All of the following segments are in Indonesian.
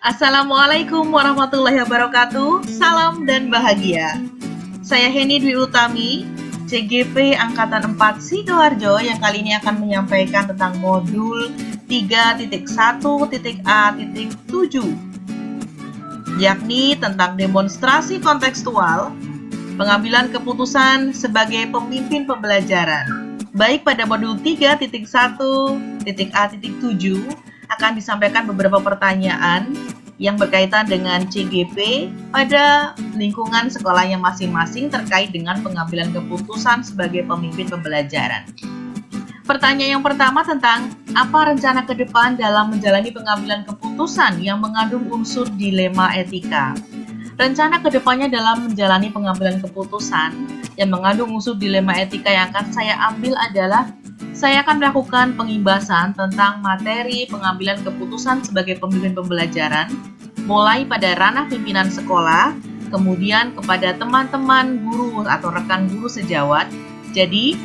Assalamualaikum warahmatullahi wabarakatuh. Salam dan bahagia. Saya Heni Dwi Utami, CGP Angkatan 4 Sidoarjo yang kali ini akan menyampaikan tentang modul 3.1.A.7, yakni tentang demonstrasi kontekstual, pengambilan keputusan sebagai pemimpin pembelajaran. Baik pada modul 3.1.A.7 akan disampaikan beberapa pertanyaan yang berkaitan dengan CGP pada lingkungan sekolahnya masing-masing terkait dengan pengambilan keputusan sebagai pemimpin pembelajaran. Pertanyaan yang pertama tentang apa rencana ke depan dalam menjalani pengambilan keputusan yang mengandung unsur dilema etika. Rencana ke depannya dalam menjalani pengambilan keputusan yang mengandung unsur dilema etika yang akan saya ambil adalah saya akan melakukan pengimbasan tentang materi pengambilan keputusan sebagai pemimpin pembelajaran, mulai pada ranah pimpinan sekolah, kemudian kepada teman-teman guru atau rekan guru sejawat. Jadi,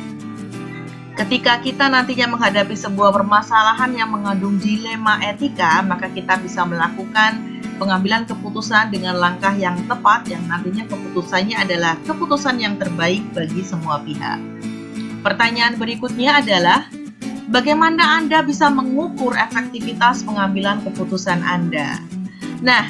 ketika kita nantinya menghadapi sebuah permasalahan yang mengandung dilema etika, maka kita bisa melakukan pengambilan keputusan dengan langkah yang tepat, yang nantinya keputusannya adalah keputusan yang terbaik bagi semua pihak. Pertanyaan berikutnya adalah, bagaimana Anda bisa mengukur efektivitas pengambilan keputusan Anda? Nah,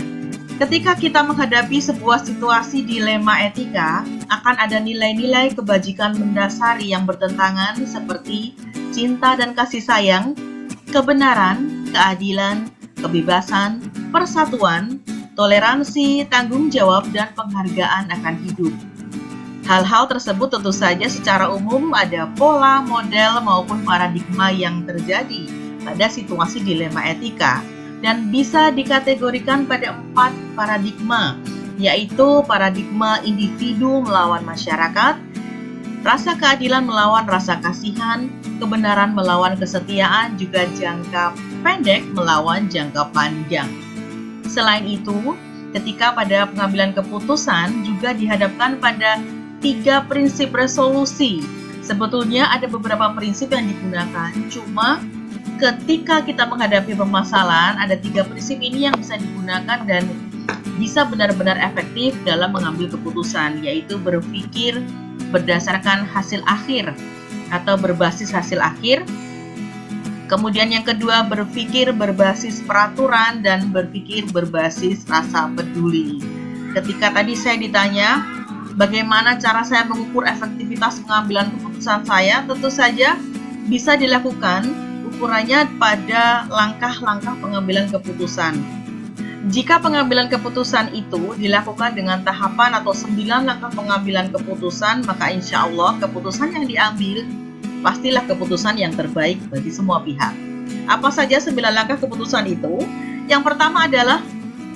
ketika kita menghadapi sebuah situasi dilema etika, akan ada nilai-nilai kebajikan mendasari yang bertentangan seperti cinta dan kasih sayang, kebenaran, keadilan, kebebasan, persatuan, toleransi, tanggung jawab, dan penghargaan akan hidup. Hal-hal tersebut tentu saja secara umum ada pola, model, maupun paradigma yang terjadi pada situasi dilema etika dan bisa dikategorikan pada 4 paradigma, yaitu paradigma individu melawan masyarakat, rasa keadilan melawan rasa kasihan, kebenaran melawan kesetiaan, juga jangka pendek melawan jangka panjang. Selain itu, ketika pada pengambilan keputusan juga dihadapkan pada 3 prinsip resolusi. Sebetulnya ada beberapa prinsip yang digunakan, cuma ketika kita menghadapi permasalahan, ada 3 prinsip ini yang bisa digunakan dan bisa benar-benar efektif dalam mengambil keputusan, yaitu berpikir berdasarkan hasil akhir atau berbasis hasil akhir. Kemudian yang kedua, berpikir berbasis peraturan dan berpikir berbasis rasa peduli. Ketika tadi saya ditanya, bagaimana cara saya mengukur efektivitas pengambilan keputusan saya? Tentu saja bisa dilakukan ukurannya pada langkah-langkah pengambilan keputusan. Jika pengambilan keputusan itu dilakukan dengan tahapan atau 9 langkah pengambilan keputusan, maka insya Allah keputusan yang diambil pastilah keputusan yang terbaik bagi semua pihak. Apa saja 9 langkah keputusan itu? Yang pertama adalah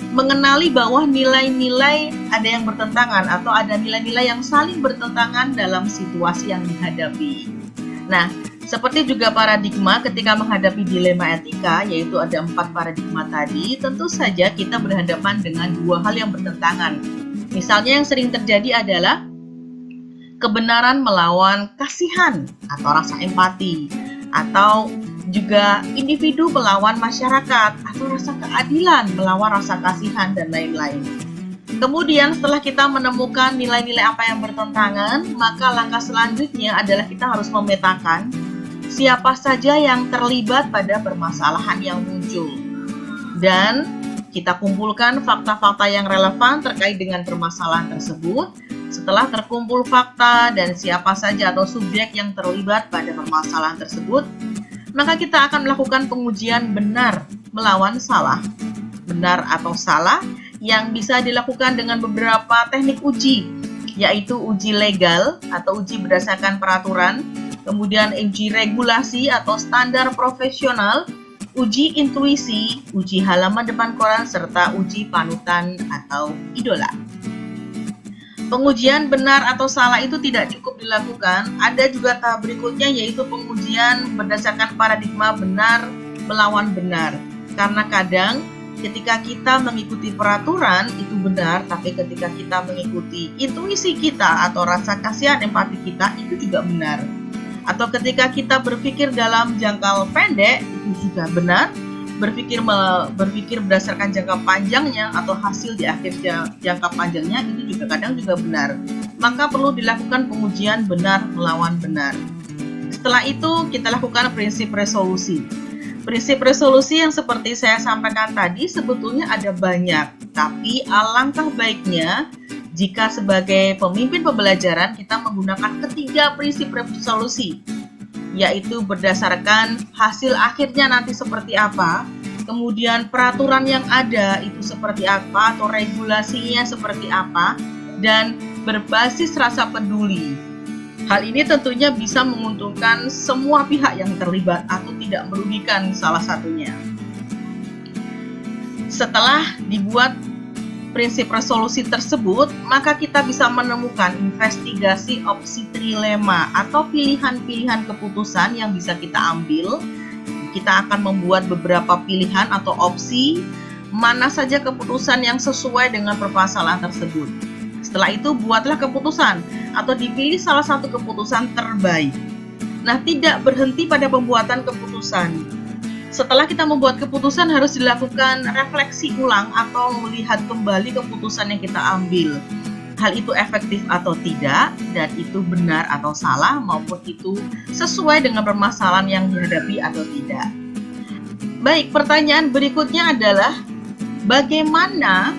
mengenali bahwa nilai-nilai ada yang bertentangan atau ada nilai-nilai yang saling bertentangan dalam situasi yang dihadapi. Nah, seperti juga paradigma ketika menghadapi dilema etika, yaitu ada 4 paradigma tadi, tentu saja kita berhadapan dengan 2 hal yang bertentangan. Misalnya yang sering terjadi adalah kebenaran melawan kasihan atau rasa empati, atau juga individu melawan masyarakat atau rasa keadilan melawan rasa kasihan dan lain-lain. Kemudian setelah kita menemukan nilai-nilai apa yang bertentangan, maka langkah selanjutnya adalah kita harus memetakan siapa saja yang terlibat pada permasalahan yang muncul. Dan kita kumpulkan fakta-fakta yang relevan terkait dengan permasalahan tersebut. Setelah terkumpul fakta dan siapa saja atau subjek yang terlibat pada permasalahan tersebut, maka kita akan melakukan pengujian benar melawan salah. Benar atau salah yang bisa dilakukan dengan beberapa teknik uji, yaitu uji legal atau uji berdasarkan peraturan, kemudian uji regulasi atau standar profesional, uji intuisi, uji halaman depan koran, serta uji panutan atau idola. Pengujian benar atau salah itu tidak cukup dilakukan, ada juga tahap berikutnya, yaitu pengujian berdasarkan paradigma benar melawan benar. Karena kadang ketika kita mengikuti peraturan itu benar, tapi ketika kita mengikuti intuisi kita atau rasa kasihan empati kita itu juga benar. Atau ketika kita berpikir dalam jangka pendek itu juga benar, berpikir berdasarkan jangka panjangnya atau hasil di akhir jangka panjangnya itu juga kadang juga benar. Maka perlu dilakukan pengujian benar melawan benar. Setelah itu kita lakukan prinsip resolusi. Prinsip resolusi yang seperti saya sampaikan tadi sebetulnya ada banyak, tapi alangkah baiknya jika sebagai pemimpin pembelajaran kita menggunakan ketiga prinsip resolusi, yaitu berdasarkan hasil akhirnya nanti seperti apa, kemudian peraturan yang ada itu seperti apa atau regulasinya seperti apa, dan berbasis rasa peduli. Hal ini tentunya bisa menguntungkan semua pihak yang terlibat atau tidak merugikan salah satunya. Setelah dibuat prinsip resolusi tersebut, maka kita bisa menemukan investigasi opsi trilema atau pilihan-pilihan keputusan yang bisa kita ambil. Kita akan membuat beberapa pilihan atau opsi mana saja keputusan yang sesuai dengan permasalahan tersebut. Setelah itu buatlah keputusan atau dipilih salah satu keputusan terbaik. Nah, tidak berhenti pada pembuatan keputusan. Setelah kita membuat keputusan harus dilakukan refleksi ulang atau melihat kembali keputusan yang kita ambil. Hal itu efektif atau tidak, dan itu benar atau salah, maupun itu sesuai dengan permasalahan yang dihadapi atau tidak. Baik, pertanyaan berikutnya adalah bagaimana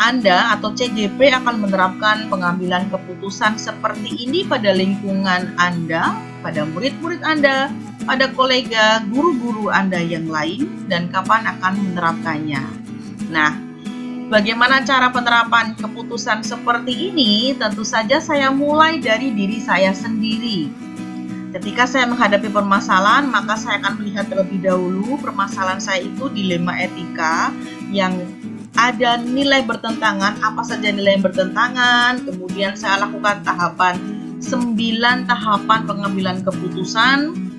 Anda atau CGP akan menerapkan pengambilan keputusan seperti ini pada lingkungan Anda, pada murid-murid Anda, pada kolega, guru-guru Anda yang lain, dan kapan akan menerapkannya. Nah, bagaimana cara penerapan keputusan seperti ini? Tentu saja saya mulai dari diri saya sendiri. Ketika saya menghadapi permasalahan, maka saya akan melihat terlebih dahulu permasalahan saya itu dilema etika yang ada nilai bertentangan, apa saja nilai yang bertentangan. Kemudian saya lakukan 9 tahapan pengambilan keputusan.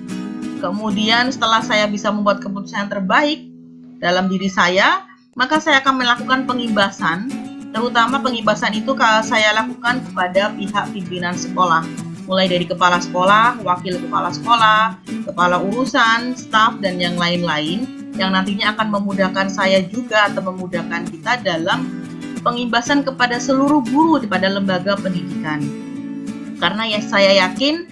Kemudian setelah saya bisa membuat keputusan yang terbaik dalam diri saya, maka saya akan melakukan pengimbasan. Terutama pengimbasan itu saya lakukan kepada pihak pimpinan sekolah, mulai dari kepala sekolah, wakil kepala sekolah, kepala urusan, staf, dan yang lain-lain, yang nantinya akan memudahkan saya juga atau memudahkan kita dalam pengimbasan kepada seluruh guru pada lembaga pendidikan. Karena ya saya yakin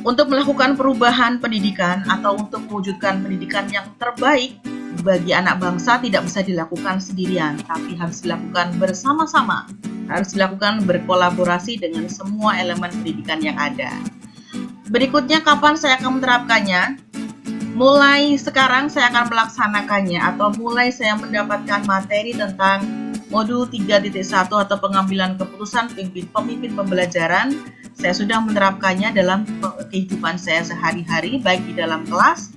untuk melakukan perubahan pendidikan atau untuk mewujudkan pendidikan yang terbaik bagi anak bangsa tidak bisa dilakukan sendirian, tapi harus dilakukan bersama-sama, harus dilakukan berkolaborasi dengan semua elemen pendidikan yang ada. Berikutnya, kapan saya akan menerapkannya? Mulai sekarang saya akan melaksanakannya atau mulai saya mendapatkan materi tentang modul 3.1 atau pengambilan keputusan pemimpin pembelajaran. Saya sudah menerapkannya dalam kehidupan saya sehari-hari, baik di dalam kelas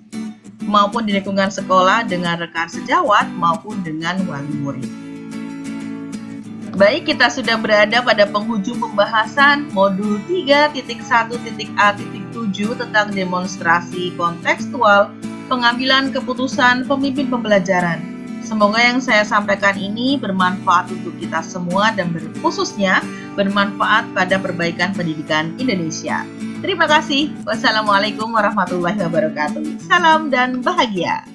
maupun di lingkungan sekolah dengan rekan sejawat maupun dengan wali murid. Baik, kita sudah berada pada penghujung pembahasan modul 3.1.A.7 tentang demonstrasi kontekstual pengambilan keputusan pemimpin pembelajaran. Semoga yang saya sampaikan ini bermanfaat untuk kita semua dan khususnya bermanfaat pada perbaikan pendidikan Indonesia. Terima kasih. Wassalamualaikum warahmatullahi wabarakatuh. Salam dan bahagia.